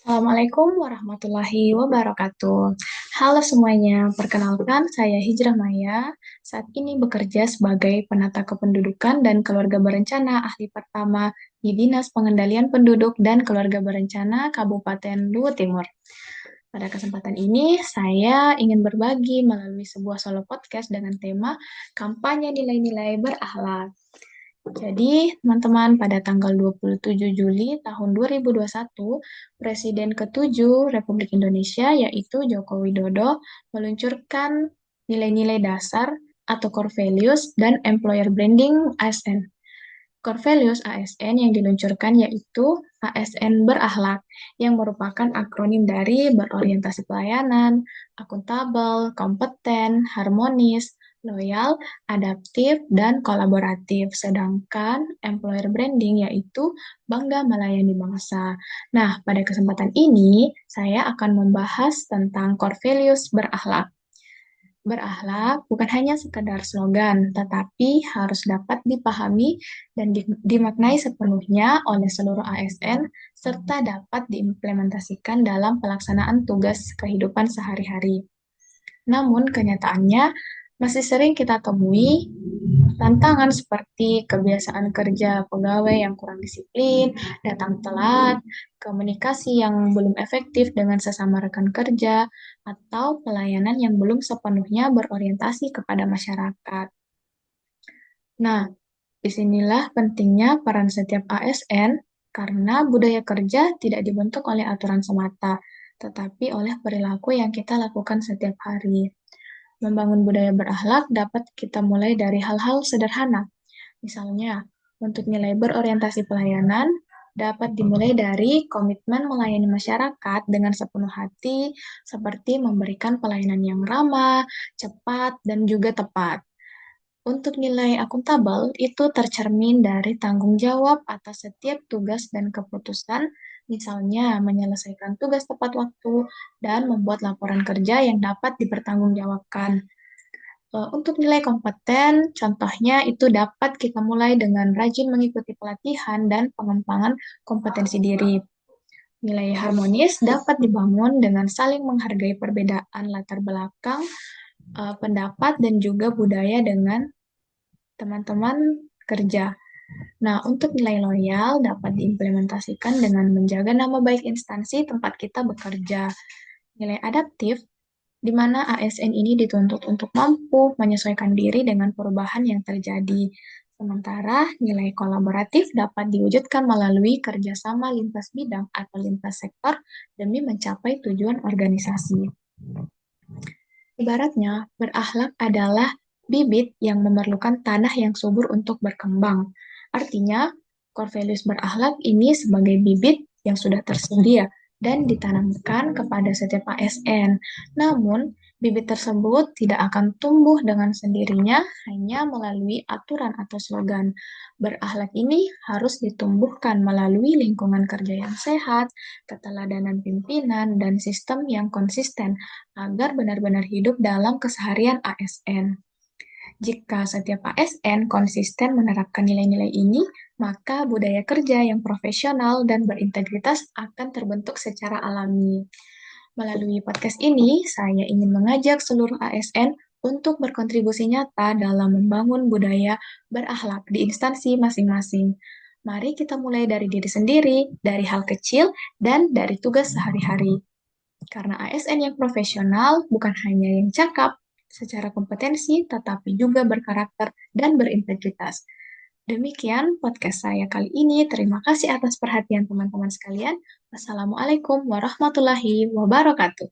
Assalamualaikum warahmatullahi wabarakatuh. Halo semuanya, perkenalkan saya Hijrah Maya. Saat ini bekerja sebagai penata kependudukan dan keluarga berencana ahli pertama di Dinas Pengendalian Penduduk dan Keluarga Berencana Kabupaten Luwu Timur. Pada kesempatan ini, saya ingin berbagi melalui sebuah solo podcast dengan tema kampanye nilai-nilai berakhlak. Jadi, teman-teman, pada tanggal 27 Juli tahun 2021, Presiden ke-7 Republik Indonesia, yaitu Joko Widodo, meluncurkan nilai-nilai dasar atau core values dan employer branding ASN. Core values ASN yang diluncurkan yaitu ASN berakhlak, yang merupakan akronim dari berorientasi pelayanan, akuntabel, kompeten, harmonis, loyal, adaptif, dan kolaboratif. Sedangkan employer branding yaitu bangga melayani bangsa. Nah, pada kesempatan ini saya akan membahas tentang core values berakhlak. Berakhlak bukan hanya sekedar slogan, tetapi harus dapat dipahami dan dimaknai sepenuhnya oleh seluruh ASN, serta dapat diimplementasikan dalam pelaksanaan tugas kehidupan sehari-hari. Namun, kenyataannya masih sering kita temui tantangan seperti kebiasaan kerja pegawai yang kurang disiplin, datang telat, komunikasi yang belum efektif dengan sesama rekan kerja, atau pelayanan yang belum sepenuhnya berorientasi kepada masyarakat. Nah, disinilah pentingnya peran setiap ASN karena budaya kerja tidak dibentuk oleh aturan semata, tetapi oleh perilaku yang kita lakukan setiap hari. Membangun budaya berakhlak dapat kita mulai dari hal-hal sederhana. Misalnya, untuk nilai berorientasi pelayanan dapat dimulai dari komitmen melayani masyarakat dengan sepenuh hati, seperti memberikan pelayanan yang ramah, cepat, dan juga tepat. Untuk nilai akuntabel, itu tercermin dari tanggung jawab atas setiap tugas dan keputusan, misalnya menyelesaikan tugas tepat waktu dan membuat laporan kerja yang dapat dipertanggungjawabkan. Untuk nilai kompeten, contohnya itu dapat kita mulai dengan rajin mengikuti pelatihan dan pengembangan kompetensi diri. Nilai harmonis dapat dibangun dengan saling menghargai perbedaan latar belakang, pendapat, dan juga budaya dengan teman-teman kerja. Nah, untuk nilai loyal dapat diimplementasikan dengan menjaga nama baik instansi tempat kita bekerja. Nilai adaptif di mana ASN ini dituntut untuk mampu menyesuaikan diri dengan perubahan yang terjadi. Sementara nilai kolaboratif dapat diwujudkan melalui kerjasama lintas bidang atau lintas sektor demi mencapai tujuan organisasi. Ibaratnya, berakhlak adalah bibit yang memerlukan tanah yang subur untuk berkembang. Artinya, core values berakhlak ini sebagai bibit yang sudah tersedia dan ditanamkan kepada setiap ASN. Namun, bibit tersebut tidak akan tumbuh dengan sendirinya hanya melalui aturan atau slogan. Berakhlak ini harus ditumbuhkan melalui lingkungan kerja yang sehat, keteladanan pimpinan, dan sistem yang konsisten agar benar-benar hidup dalam keseharian ASN. Jika setiap ASN konsisten menerapkan nilai-nilai ini, maka budaya kerja yang profesional dan berintegritas akan terbentuk secara alami. Melalui podcast ini, saya ingin mengajak seluruh ASN untuk berkontribusi nyata dalam membangun budaya berakhlak di instansi masing-masing. Mari kita mulai dari diri sendiri, dari hal kecil, dan dari tugas sehari-hari. Karena ASN yang profesional bukan hanya yang cakap secara kompetensi, tetapi juga berkarakter dan berintegritas. Demikian podcast saya kali ini. Terima kasih atas perhatian teman-teman sekalian. Wassalamualaikum warahmatullahi wabarakatuh.